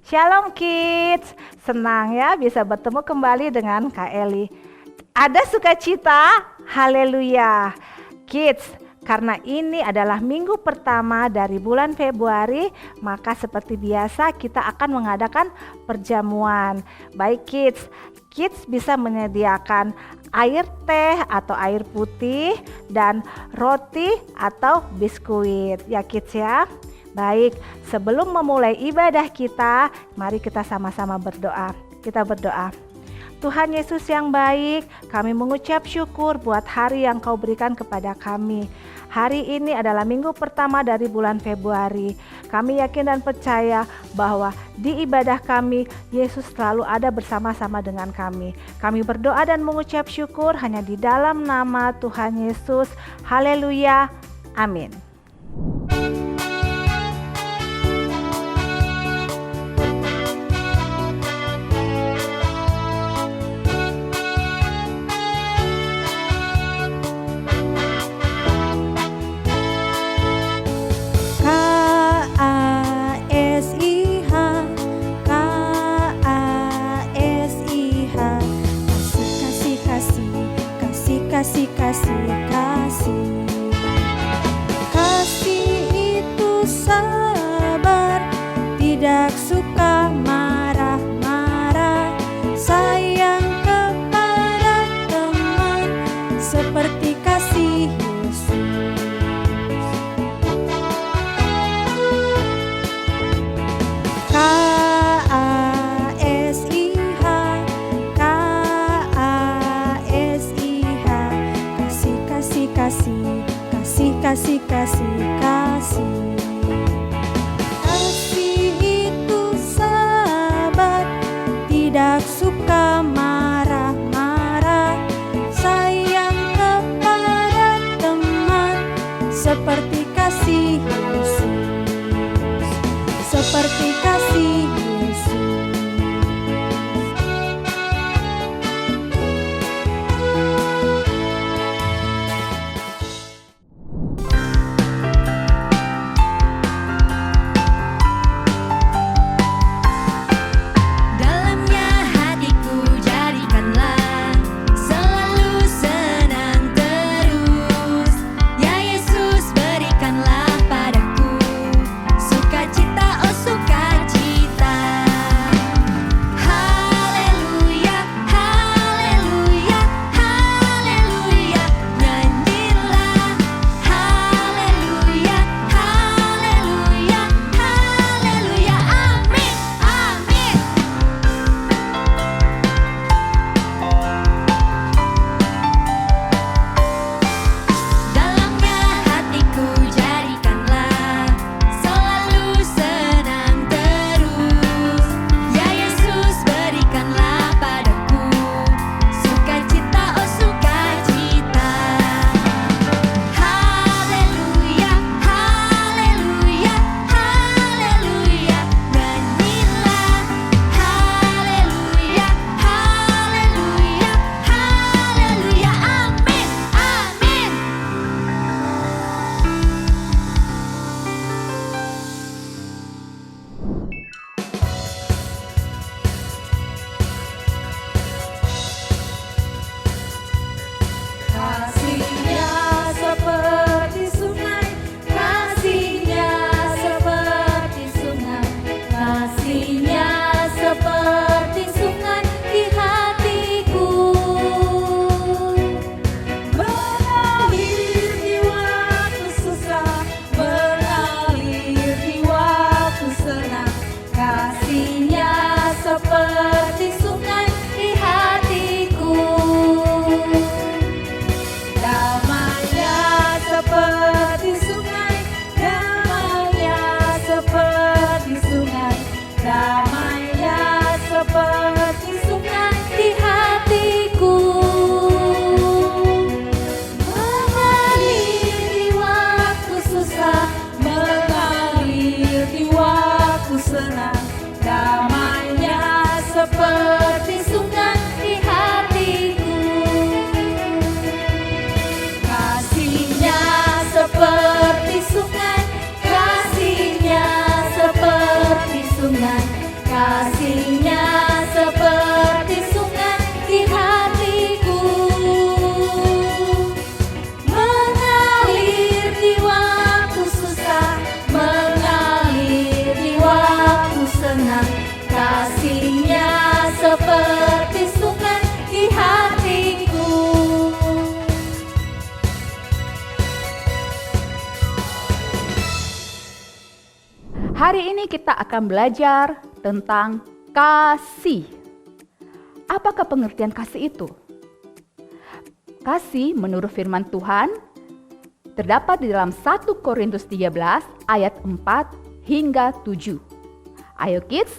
Shalom Kids, senang ya bisa bertemu kembali dengan Kak Eli. Ada sukacita, haleluya. Kids, karena ini adalah minggu pertama dari bulan Februari, maka seperti biasa kita akan mengadakan perjamuan. Baik Kids, Kids bisa menyediakan air teh atau air putih dan roti atau biskuit ya Kids ya. Baik, sebelum memulai ibadah kita, mari kita sama-sama berdoa. Kita berdoa. Tuhan Yesus yang baik, kami mengucap syukur buat hari yang Kau berikan kepada kami. Hari ini adalah minggu pertama dari bulan Februari. Kami yakin dan percaya bahwa di ibadah kami, Yesus selalu ada bersama-sama dengan kami. Kami berdoa dan mengucap syukur hanya di dalam nama Tuhan Yesus. Haleluya. Amin. Kasih, kasih, kasih. Kasih itu sabar, tidak suka marah-marah, sayang kepada teman, seperti kasih Yesus. Kasih, kasih, kasih. Kasih itu sabar, tidak suka marah-marah, sayang kepada teman, seperti kasih Yesus, seperti kasih Yesus. Dalamnya hatiku jatuh Hari ini kita akan belajar tentang kasih. Apakah pengertian kasih itu? Kasih menurut firman Tuhan terdapat di dalam 1 Korintus 13 ayat 4 hingga 7. Ayo kids,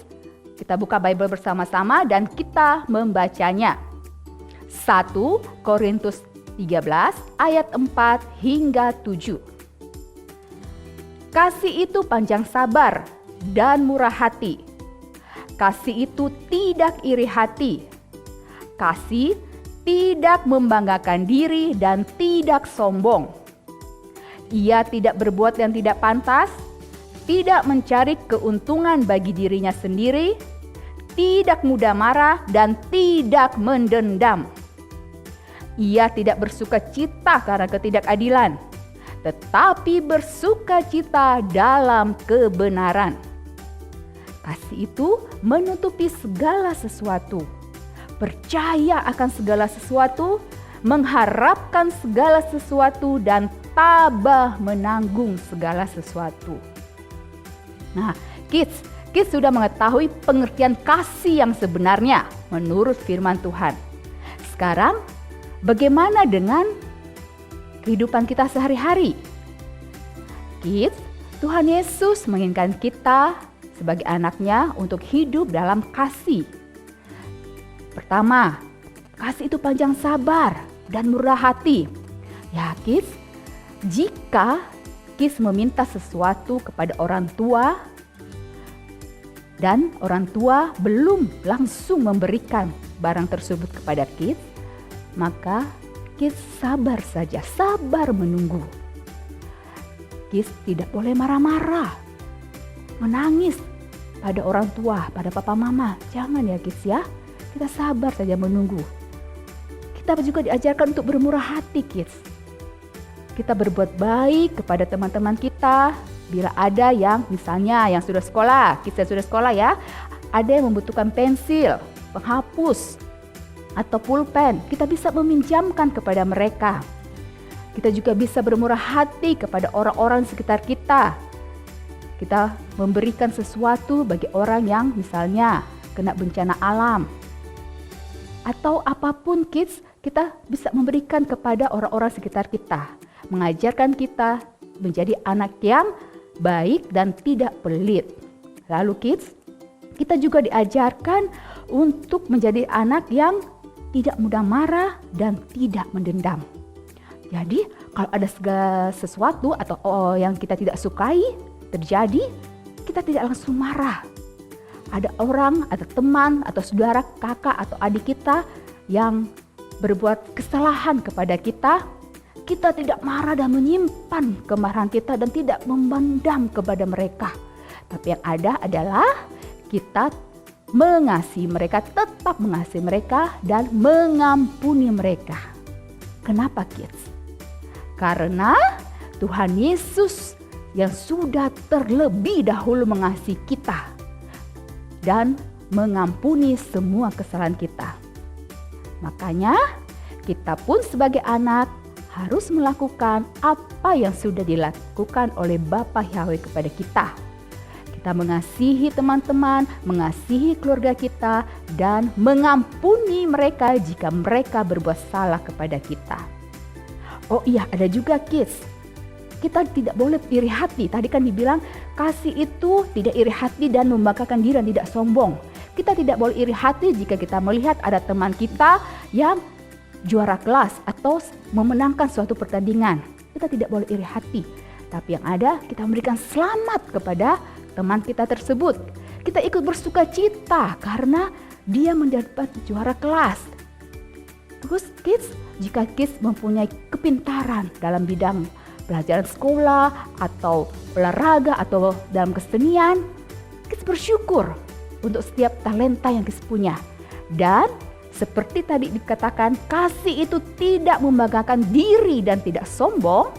kita buka Bible bersama-sama dan kita membacanya. 1 Korintus 13 ayat 4 hingga 7. Kasih itu panjang sabar dan murah hati. Kasih itu tidak iri hati. Kasih tidak membanggakan diri dan tidak sombong. Ia tidak berbuat yang tidak pantas, tidak mencari keuntungan bagi dirinya sendiri, tidak mudah marah dan tidak mendendam. Ia tidak bersuka cita karena ketidakadilan, tetapi bersuka cita dalam kebenaran. Kasih itu menutupi segala sesuatu, percaya akan segala sesuatu, mengharapkan segala sesuatu, dan tabah menanggung segala sesuatu. Nah, kids sudah mengetahui pengertian kasih yang sebenarnya menurut firman Tuhan. Sekarang, bagaimana dengan kehidupan kita sehari-hari? Kids, Tuhan Yesus menginginkan kita sebagai anaknya untuk hidup dalam kasih. Pertama, kasih itu panjang sabar dan murah hati. Ya kids, jika kids meminta sesuatu kepada orang tua dan orang tua belum langsung memberikan barang tersebut kepada kids, maka kids sabar saja, sabar menunggu. Kids tidak boleh marah-marah, menangis pada orang tua, pada papa mama. Jangan ya kids ya. Kita sabar saja menunggu. Kita juga diajarkan untuk bermurah hati kids. Kita berbuat baik kepada teman-teman kita. Bila ada yang misalnya yang sudah sekolah, kita sudah sekolah ya, ada yang membutuhkan pensil, penghapus, atau pulpen, kita bisa meminjamkan kepada mereka. Kita juga bisa bermurah hati kepada orang-orang sekitar kita. Kita memberikan sesuatu bagi orang yang misalnya kena bencana alam. Atau apapun kids, kita bisa memberikan kepada orang-orang sekitar kita. Mengajarkan kita menjadi anak yang baik dan tidak pelit. Lalu kids, kita juga diajarkan untuk menjadi anak yang tidak mudah marah dan tidak mendendam. Jadi kalau ada segala sesuatu atau yang kita tidak sukai terjadi, kita tidak langsung marah. Ada orang atau teman atau saudara, kakak atau adik kita yang berbuat kesalahan kepada kita, kita tidak marah dan menyimpan kemarahan kita dan tidak memendam kepada mereka. Tapi yang ada adalah kita mengasihi mereka, tetap mengasihi mereka dan mengampuni mereka. Kenapa kids? Karena Tuhan Yesus yang sudah terlebih dahulu mengasihi kita dan mengampuni semua kesalahan kita. Makanya kita pun sebagai anak harus melakukan apa yang sudah dilakukan oleh Bapa Yahweh kepada kita. Kita mengasihi teman-teman, mengasihi keluarga kita, dan mengampuni mereka jika mereka berbuat salah kepada kita. Oh iya, ada juga kids, kita tidak boleh iri hati. Tadi kan dibilang kasih itu tidak iri hati dan membanggakan diri dan tidak sombong. Kita tidak boleh iri hati jika kita melihat ada teman kita yang juara kelas atau memenangkan suatu pertandingan. Kita tidak boleh iri hati. Tapi yang ada, kita memberikan selamat kepada teman kita tersebut. Kita ikut bersuka cita karena dia mendapat juara kelas. Terus kids, jika kids mempunyai kepintaran dalam bidang pelajaran sekolah atau olahraga atau dalam kesenian, kids bersyukur untuk setiap talenta yang kids punya. Dan seperti tadi dikatakan, kasih itu tidak membanggakan diri dan tidak sombong.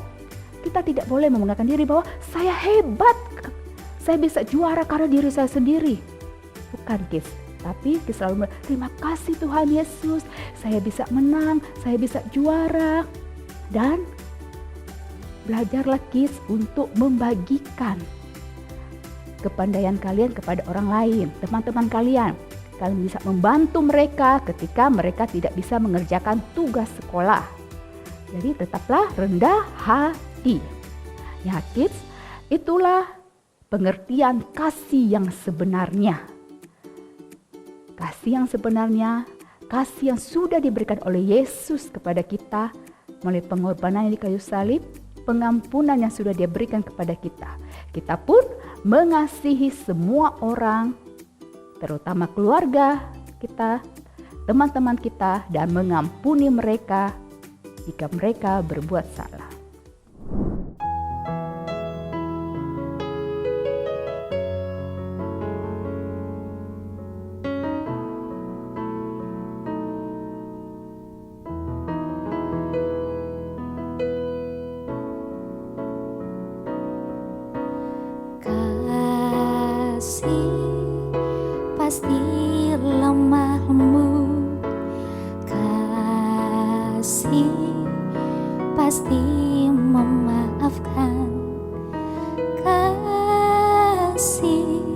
Kita tidak boleh membanggakan diri bahwa saya hebat, saya bisa juara karena diri saya sendiri. Bukan kids, tapi kids selalu terima kasih Tuhan Yesus, saya bisa menang, saya bisa juara. Dan belajarlah kids untuk membagikan kepandaian kalian kepada orang lain, teman-teman kalian. Kalian bisa membantu mereka ketika mereka tidak bisa mengerjakan tugas sekolah. Jadi tetaplah rendah hati. Ya kids, itulah pengertian kasih yang sebenarnya. Kasih yang sebenarnya, kasih yang sudah diberikan oleh Yesus kepada kita melalui pengorbanan di kayu salib, pengampunan yang sudah Dia berikan kepada kita. Kita pun mengasihi semua orang, terutama keluarga kita, teman-teman kita, dan mengampuni mereka jika mereka berbuat salah. Kasih pasti lemah lembut, kasih pasti memaafkan, kasih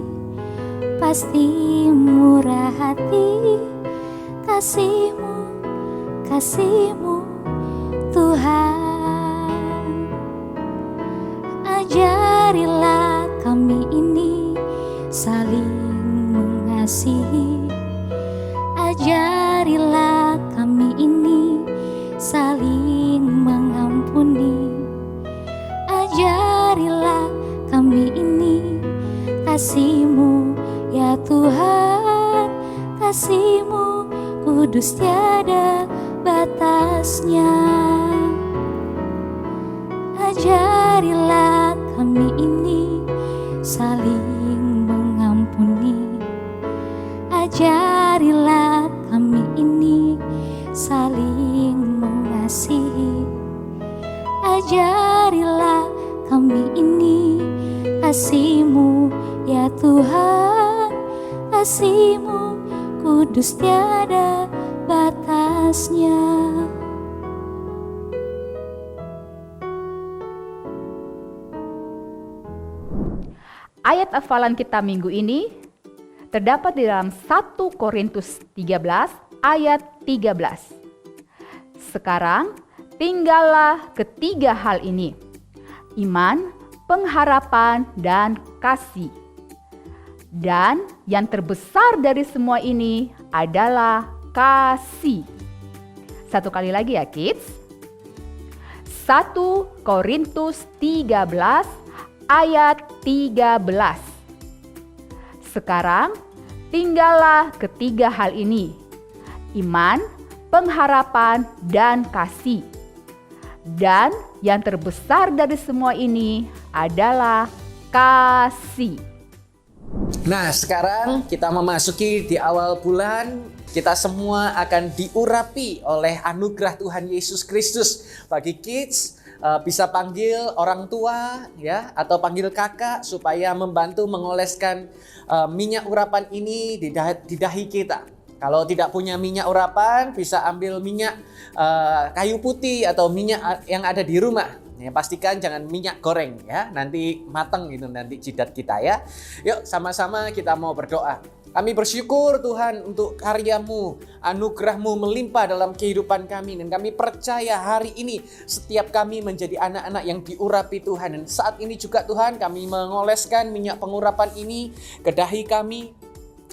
pasti murah hati. Kasih-Mu Tuhan, ajarilah kami ini saling mengasihi. Ajarilah kami ini saling mengampuni. Ajarilah kami ini kasih-Mu ya Tuhan. Kasih-Mu kudus tiada batasnya. Ajarilah kami ini saling mengampuni. Ajarilah kami ini saling mengasihi. Ajarilah kami ini kasih-Mu ya Tuhan. Kasih-Mu kudus tiada batasnya. Ayat hafalan kita minggu ini terdapat di dalam 1 Korintus 13 ayat 13. Sekarang tinggallah ketiga hal ini: iman, pengharapan, dan kasih. Dan yang terbesar dari semua ini adalah kasih. Satu kali lagi ya kids. 1 Korintus 13 ayat 13. Sekarang tinggallah ketiga hal ini: iman, pengharapan, dan kasih. Dan yang terbesar dari semua ini adalah kasih. Nah, sekarang kita memasuki di awal bulan, kita semua akan diurapi oleh anugerah Tuhan Yesus Kristus. Bagi kids, bisa panggil orang tua ya, atau panggil kakak supaya membantu mengoleskan minyak urapan ini di dahi kita. Kalau tidak punya minyak urapan, bisa ambil minyak kayu putih atau minyak yang ada di rumah. Ya, pastikan jangan minyak goreng ya, nanti mateng itu nanti jidat kita ya. Yuk sama-sama kita mau berdoa. Kami bersyukur Tuhan untuk karya-Mu, anugerah-Mu melimpah dalam kehidupan kami. Dan kami percaya hari ini setiap kami menjadi anak-anak yang diurapi Tuhan. Dan saat ini juga Tuhan kami mengoleskan minyak pengurapan ini ke dahi kami.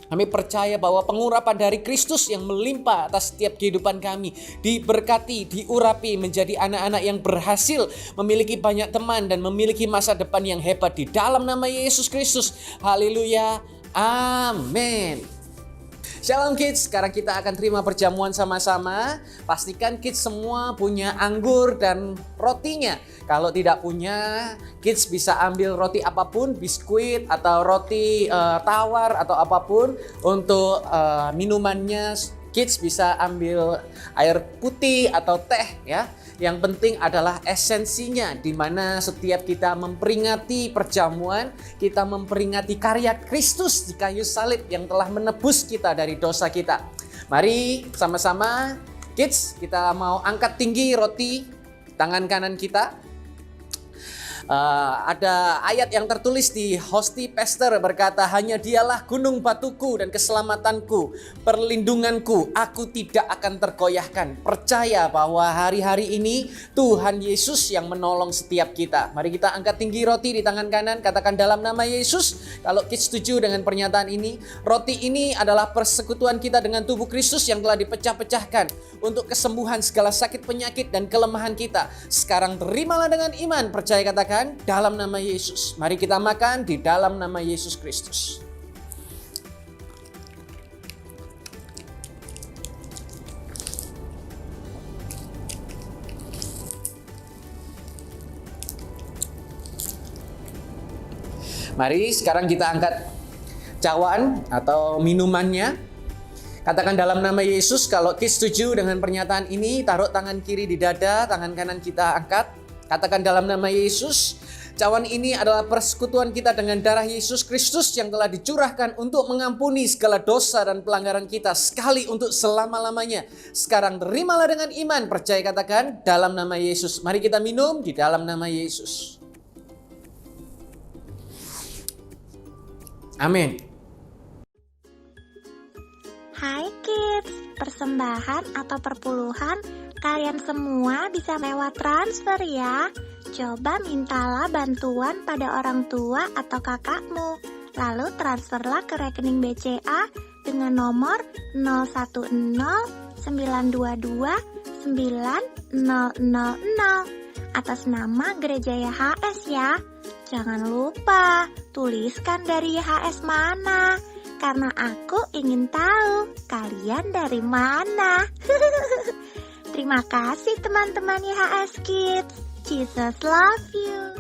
Kami percaya bahwa pengurapan dari Kristus yang melimpah atas setiap kehidupan kami diberkati, diurapi menjadi anak-anak yang berhasil, memiliki banyak teman dan memiliki masa depan yang hebat di dalam nama Yesus Kristus. Haleluya. Amin. Shalom kids, sekarang kita akan terima perjamuan sama-sama. Pastikan kids semua punya anggur dan rotinya. Kalau tidak punya, kids bisa ambil roti apapun, biskuit atau roti tawar atau apapun. Untuk minumannya, kids bisa ambil air putih atau teh ya. Yang penting adalah esensinya, di mana setiap kita memperingati perjamuan, kita memperingati karya Kristus di kayu salib yang telah menebus kita dari dosa kita. Mari sama-sama kids, kita mau angkat tinggi roti tangan kanan kita. Ada ayat yang tertulis di Hosti Pastor berkata, hanya dialah gunung batuku dan keselamatanku, perlindunganku, aku tidak akan tergoyahkan. Percaya bahwa hari-hari ini Tuhan Yesus yang menolong setiap kita. Mari kita angkat tinggi roti di tangan kanan, katakan dalam nama Yesus. Kalau kita setuju dengan pernyataan ini, roti ini adalah persekutuan kita dengan tubuh Kristus yang telah dipecah-pecahkan untuk kesembuhan segala sakit penyakit dan kelemahan kita. Sekarang terimalah dengan iman, percaya, katakan dalam nama Yesus. Mari kita makan di dalam nama Yesus Kristus. Mari sekarang kita angkat cawan atau minumannya. Katakan dalam nama Yesus. Kalau kita setuju dengan pernyataan ini, taruh tangan kiri di dada, tangan kanan kita angkat. Katakan dalam nama Yesus. Cawan ini adalah persekutuan kita dengan darah Yesus Kristus yang telah dicurahkan untuk mengampuni segala dosa dan pelanggaran kita sekali untuk selama-lamanya. Sekarang terimalah dengan iman, percaya, katakan dalam nama Yesus. Mari kita minum di dalam nama Yesus. Amin. Hai kids, persembahan atau perpuluhan kalian semua bisa lewat transfer ya. Coba mintalah bantuan pada orang tua atau kakakmu. Lalu transferlah ke rekening BCA dengan nomor 0109229000 atas nama Gereja YHS ya. Jangan lupa tuliskan dari YHS mana. Karena aku ingin tahu kalian dari mana. Terima kasih teman-teman YHS Kids. Jesus love you.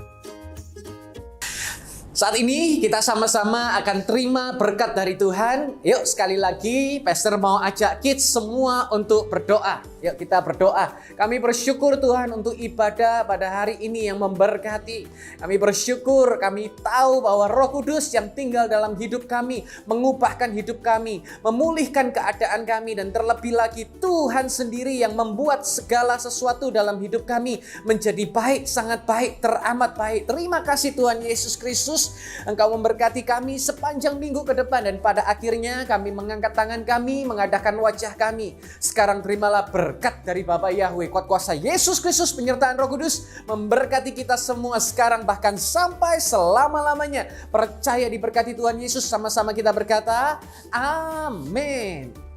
Saat ini kita sama-sama akan terima berkat dari Tuhan. Yuk sekali lagi Pastor mau ajak kids semua untuk berdoa. Yuk kita berdoa. Kami bersyukur Tuhan untuk ibadah pada hari ini yang memberkati. Kami bersyukur, kami tahu bahwa Roh Kudus yang tinggal dalam hidup kami mengubahkan hidup kami, memulihkan keadaan kami, dan terlebih lagi Tuhan sendiri yang membuat segala sesuatu dalam hidup kami menjadi baik, sangat baik, teramat baik. Terima kasih Tuhan Yesus Kristus. Engkau memberkati kami sepanjang minggu ke depan, dan pada akhirnya kami mengangkat tangan kami, mengadahkan wajah kami. Sekarang terimalah berkat dari Bapa Yahweh, kuat kuasa Yesus Kristus, penyertaan Roh Kudus memberkati kita semua sekarang bahkan sampai selama-lamanya. Percaya diberkati Tuhan Yesus, sama-sama kita berkata amin.